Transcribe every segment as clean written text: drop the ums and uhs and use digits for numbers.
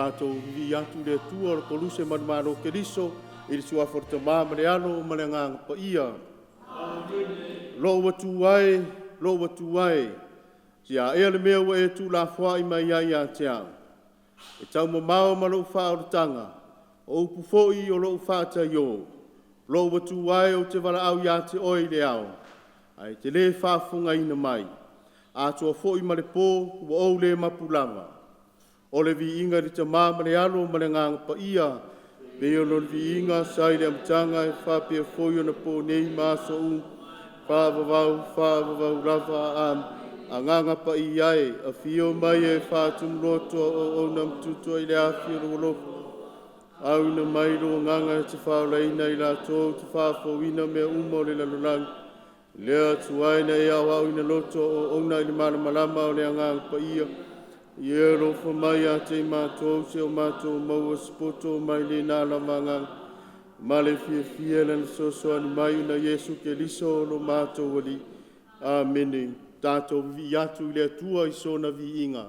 tātou vi atu le tua o koluse manumaro keriso, ili sua fortama marealo o malengang pa ia. Lo watu ai, sia ea le mea wa e tu la fwai mai ai a teau. E tau mamao ma lo wha o tanga, o upu foi o lo wha ta yo. Lo watu ai o te wala au ia te oi le au. Ai te le whafunga ina mai. A tua foi ma le pō, wa o le mapulanga. O le vi inga ri ta mama le alo ma le ngang pa ia. Pe o lo vi inga sai le amtanga e whapea foi o na pō nei maso u. Whāwawau rawa a nganga pa i ai. A fio mai e whātum roto o nam tuto i le a fio loko. Au na mai ro nganga e te whaoleina i la tō te whāwhauina mea umo le lalolang. Lea tuaina e au au ina loto o ona i le malamalama o le ngang pa ia. I e rofa mai a te mātou se o mātou maua sipoto mai le nā lamangang. Male fia na soso ani mai na Yesu ke liso lo mātou wali. Amen. Tātou vi atu le tua i sona vi inga.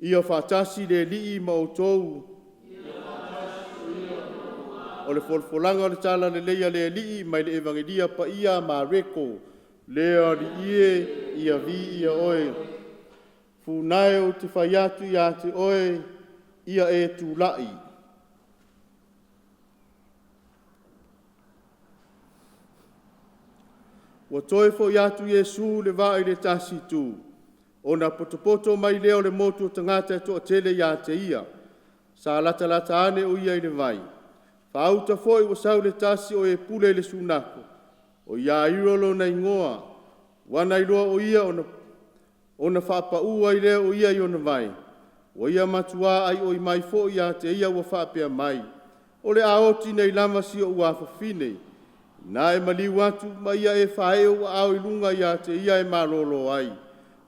Ia whātasi le lii mautou. O le folfolanga o le tala le leia le lii mai le evangelia pa ia ma reko. Lea li ie ia vi ia oe. Funae o te whaiatu ia te oe ia e tu lai. Wa toi fo iatu Yesu le vai le tasi tu. Ona potopoto mai leo le motu tangata e toa tele ia te ia. Sa lata lata ane o ia i le vai. Whauta foi wa sau le tasi o e pule le sunako. O ia irolo na ingoa. Wana iloa o ia ona whapa ua i leo o ia i ona vai. O ia matua ai o i mai fo ia te ia wa whapea mai. O le aoti nei lama si o ua fafine. Na e maliu atu ma ia e whae o au i lunga ia te ia e malolo ai.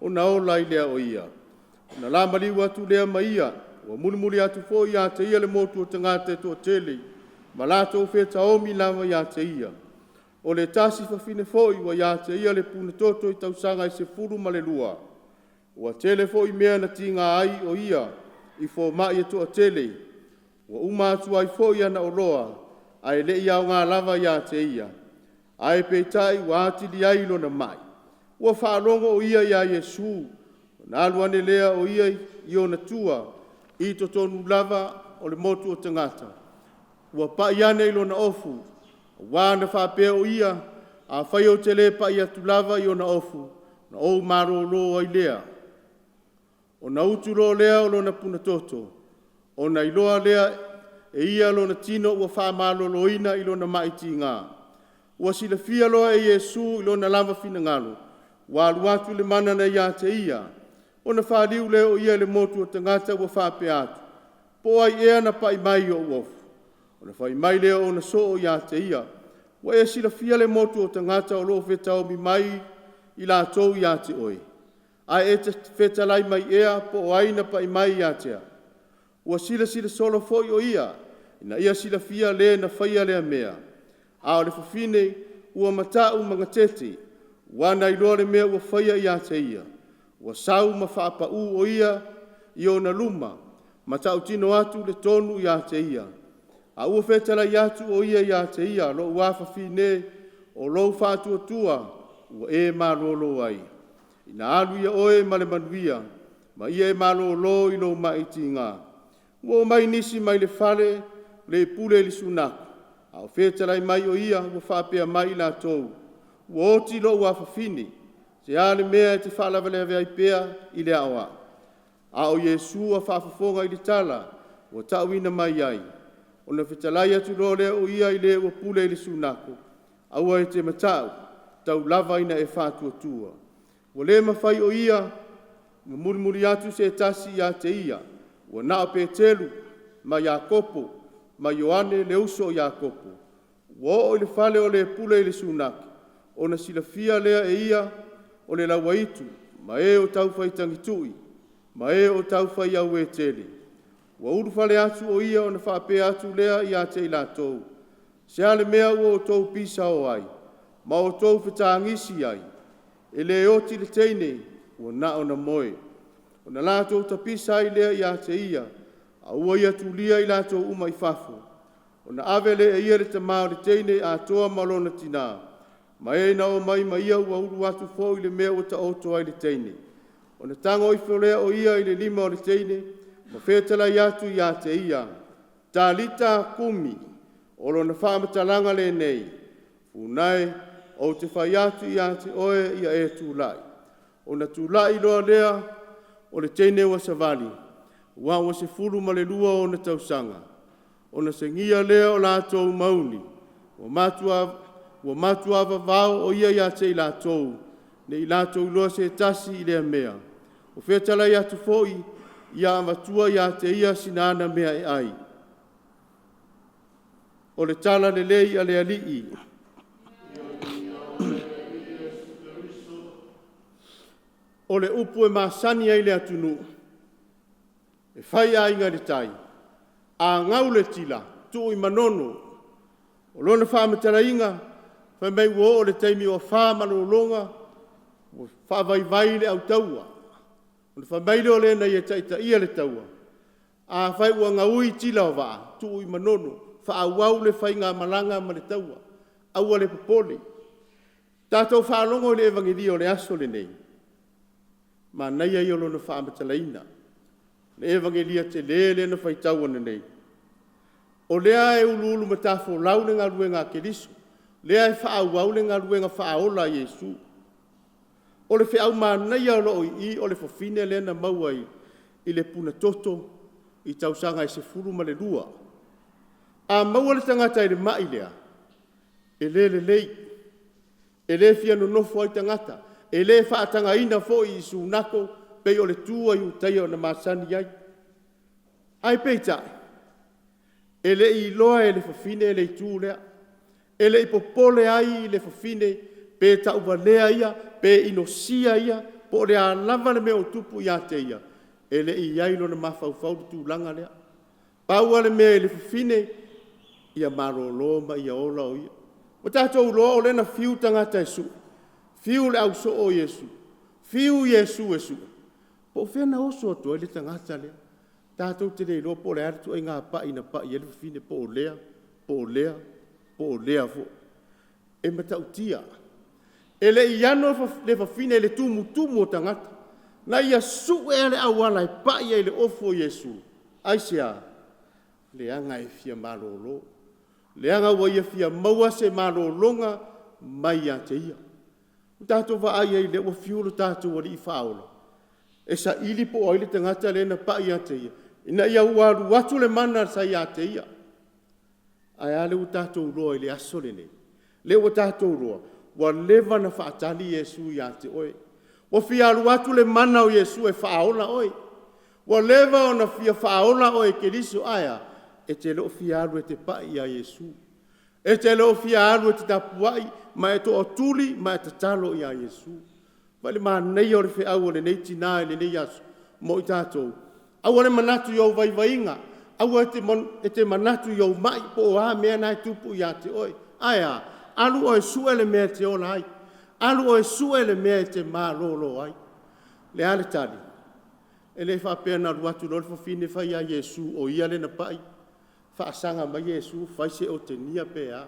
O na ola i lea o ia. Na la maliu atu lea ma ia. Wa muli atu fo ia te ia le motu o tangate to tele. Ma la tau wheta omi lama ia te ia. O le tasi whawhine fo i wa ia te ia le puna toto i tausanga i se furu ma le lua. Wa tele fo i mea na tinga ai o ia. I fo mai e to tele. Wa uma atu ai fo ia na oloa. Ai le ia o ngā lava ia te ia. Ai peitai wa ati li ai lo na mai. Wa whaalongo o ia ia Yesu. Na aluane lea o ia i o na tua. I to tonu lava o le motu o tangata. Wa pa iane ilo na ofu. Wa na whapea o ia. A whai o te le pa ia tu lava i o na ofu. Na o maro lo ai lea. O na utu lo lea o lo na puna toto. O na iloa lea e ia lo na tino ua wha malo lo ina ilo na maiti ngā. Ua sila fia loa e Yesu ilo na lava fina ngalo. Wa aluatu le mana na ia te ia. O na wha liu leo ia le motu o tangata ua wha pe atu. Po ai ea na pai mai o uofu. O na whai mai leo o na so o ia te ia. Wa e sila fia le motu o tangata o loo feta o mi mai i la tou ia te oi. Ai e te feta lai mai ea po o ai na pai mai ia te a. Ua sila solo foi o ia, ina ia sila fia le na whaia lea mea. A o le whawhine, ua matau mangatete, wana i loa le mea ua whaia ia te ia. Ua sau ma whaapa u o ia, i o na luma, matau tino atu le tonu ia te ia. A ua whetala i atu o ia te ia, lo ua whawhine, o lo whātua tua, ua e malolo ai. Ina alu ia oe ma le manuia, ma ia e malolo i lo maiti ngā. Ua mai nisi mai le fale, le pule li sunaku. A o whetalai mai o ia, ua whapea mai la tou. Ua oti lo ua whawhine, se ale mea te whalawalewe ai pea i le awa. A o Yesu a whafafonga i le tala, ua tauina mai ai. O na whetalai atu lo le o ia i le ua pule li sunaku. A ua e te matau, tau lava ina e whātua tua. Ua le mawhai o ia, muri atu se tasi ia te ia. Ua nao Petelu, ma Iakopo, ma Ioane le uso o Iakopo. Ua o le fale o le pule i le sunaki. O na silafia lea e ia o le lawaitu, ma e o taufai tangitui, ma e o taufai au e tele. Ua uru fale atu o ia o na whape atu lea i a te ila tou. Se ale mea ua o tou pisa o ai, ma o tou whetangisi ai. E le oti le teine, ua na o na moe. O na lātou tapisa i lea i a te ia, a ua ia tulia i lātou uma i fafo. O na avele e ia le tamao le teine a toa malona tina. Ma e na o mai ma ia ua uru atu fo i le mea o ta oto ai le teine. O na tango i folea o ia i le lima o le teine, ma whetala i atu i a te ia. Talita kumi, o lo na whaamatalanga le nei. Funai, o te whai atu i a te oe ia e tūlai. O na tūlai loa lea, o le teine wa savali. Wa se furu ma le lua o na tausanga. O na sengia lea o lātou mauni. Wa matua vavao o ia te i lātou. Ne i lātou loa se tasi i lea mea. O whetala i atu foi, ia amatua i a te ia sinana mea e ai. O le tala le lei a le alii. O le upu e masani ai le atunu. E whai a inga le tai. A ngau le tila, tu i manono. O lona whaamatara inga, whai mai ua o le taimi o whaamanolonga, o whaavaivai le au taua. O le whai mai le o le na ia taita ia le taua. A whai ua ngaui tila o waa, tu i manono, whaawau le whai ngā malanga ma le taua. Aua le popole. Tātou whaalongo le evangelio le aso le nei. Ma naia i o lona whaamatalaina. Le evangelia te lele na whaitau ana nei. O lea e ulu matafo lau le ngā ruenga keriso. Lea e whaau le ngā ruenga whaola Yesu. O le whiau ma naia o loi i o le whawhine le na mauai i le puna toto i tausanga i se furu ma le lua. A maua le tangata i le mai lea. E le lei. E le fia no nofo ai tangata. E le whaatanga ina fo i sunako pei o le tua i utai o na masani ai. Ai pei tai. E le i loa e le whawhine e le i tū lea. e le ipopole ai le fafine pe tauvalea ia pe inosia ia po le a lava le mea o tupu ia te ia e le i ai lona mafaufau tulaga lea paua le mea i le fafine ia malōlō ma ia ola o ia o tatou loa o lena fiu tagata e suʻu fiu le ausoo o iesu fiu iesu e suʻu po fea na oso atu ai le tagata lea tatou te leiloa po o le ale tuaiga paʻi na paʻi ai le fafine po o lea po o lea po o lea foʻi e matautia e le iano le fafine le tumutumu o tagata na ia suʻu e le auala e paʻi ai le ofo o iesu aisea leaga e fia malōlō leaga ua ia fia maua se malōloga mai iā te ia o tatou vaai ai le ua fiulu tatou alii faaola e saʻili po ai le tagata lena paʻi iā te ia ina ia ua alu atu le mana sa iā te ia ae a le ua tatou loa i le aso lenei le ua tatou loa ua leva na faatali iesu iā te oe ua fia alu atu le mana o iesu e faaola oe ua leva ona fia faaola oe keliso aea e te loo fia alu e te paʻi iā iesu e te loo fia alu e te tapuaʻi ma e toʻatuli ma e tatalo iā iesu ma le manei o le feʻau o lenei tinā e lenei aso mo i tatou aua le manatu iou vaivaiga aua e te manatu iou maʻi po o ā mea na e tupu iā te oe aea alu o e suʻe le mea te ola ai alu o e suʻe le mea e te malōlō ai le a le tali e lē faapea na alu atu lo le fafine fai iā iesu o ia lena paʻi faasaga mai iesu fai se o tenia pea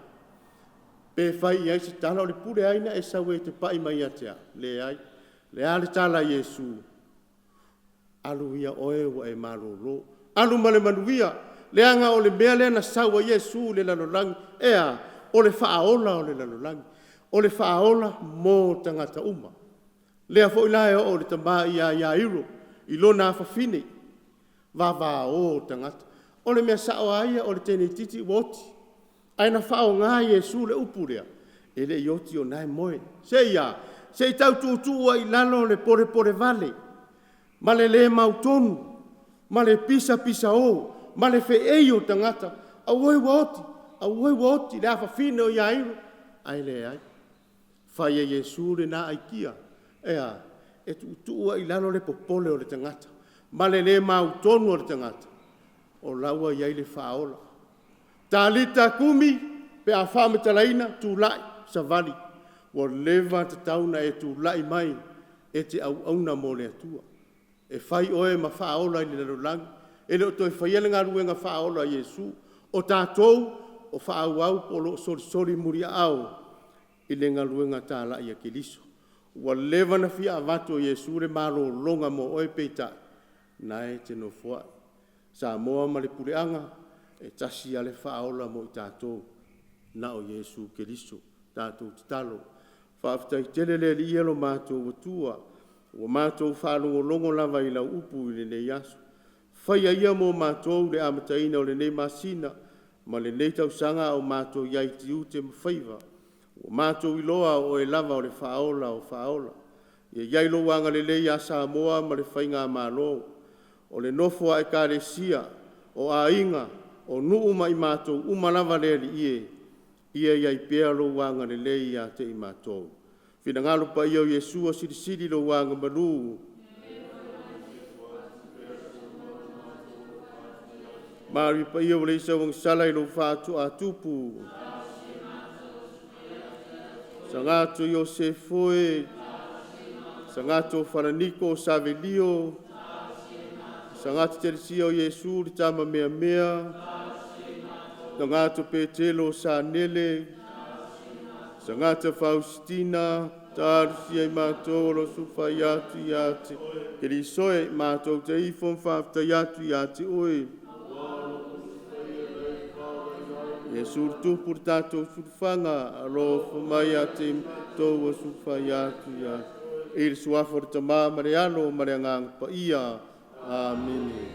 pe fai ai se tala o le pule aina e saue te paʻi mai ia te a leai le a le tala iesu alu ia oe ua e malōlō alu ma le manuia leaga o le mea lea na saua iesu le lalolagi ea o le faaola o le lalolagi o le faaola mo tagata uma lea foʻi la e oo le tamā ia iairo i lona afafine vavao tagata o le mea saʻoa ia o le tenei ua oti ae na faaogā iesu le upu lea e leʻi oti ona e moe seʻia seʻi tautuutuu ai lalo le polepole vale ma le lē mautonu ma le pisapisa o ma le feʻei o tagata auai ua oti le afafine o iairo ae leai fai e iesu lenā aikia ea e tuutuu ai lalo le popole o le tagata ma le lē mautonu o le tagata o laua i ai le faaola talita kumi pe a faamatalaina tulaʻi savali ua leva tatauna e tulaʻi mai e te auauna mo le atua e fai oe ma faaola i le lalolagi e le o toe faia le galuega faaola a iesu o tatou o faauau po o loo solisoli muliaʻao i le galuega talaʻi a keliso ua leva na fia avatu o iesu le malōloga mo oe peitaʻi na e te nofoaʻi sa moa ma le puleaga e tasi a le faaola mo i tatou na o iesu keliso tatou tatalo faafetaitele le aliʻia lo matou atua ua matou faalogologo lava i lau upu i lenei aso faia ia mo matou le amataina o lenei masina ma lenei tausaga o matou iai tiu te mafaiva ua matou iloa o e lava o le faaola o faaola ia iai lou agalelei a samoa ma le faiga mālō o le nofo a ekalesia o aiga o nuu ma i matou uma lava le aliʻie ia iai pea lou agalelei iā te i matou finagalo paia o iesu o silisili lou agamalu mari paia o le isauagasala i lou faatuʻatupu sagato iosefoe sagato falaniko o savelio sagato telesia o iesu le tamameamea sagato petelo o sanele sangata Faustina tarusia i matou o lo sufai atu iā te kelisoe matou te ifo mfaafetai atu iā te oe Iesu le tupu le tatou sulufaga alofo mai a te matou o sufai atu iā i le suafa o le tamā ma le alo ma le agaga paia amene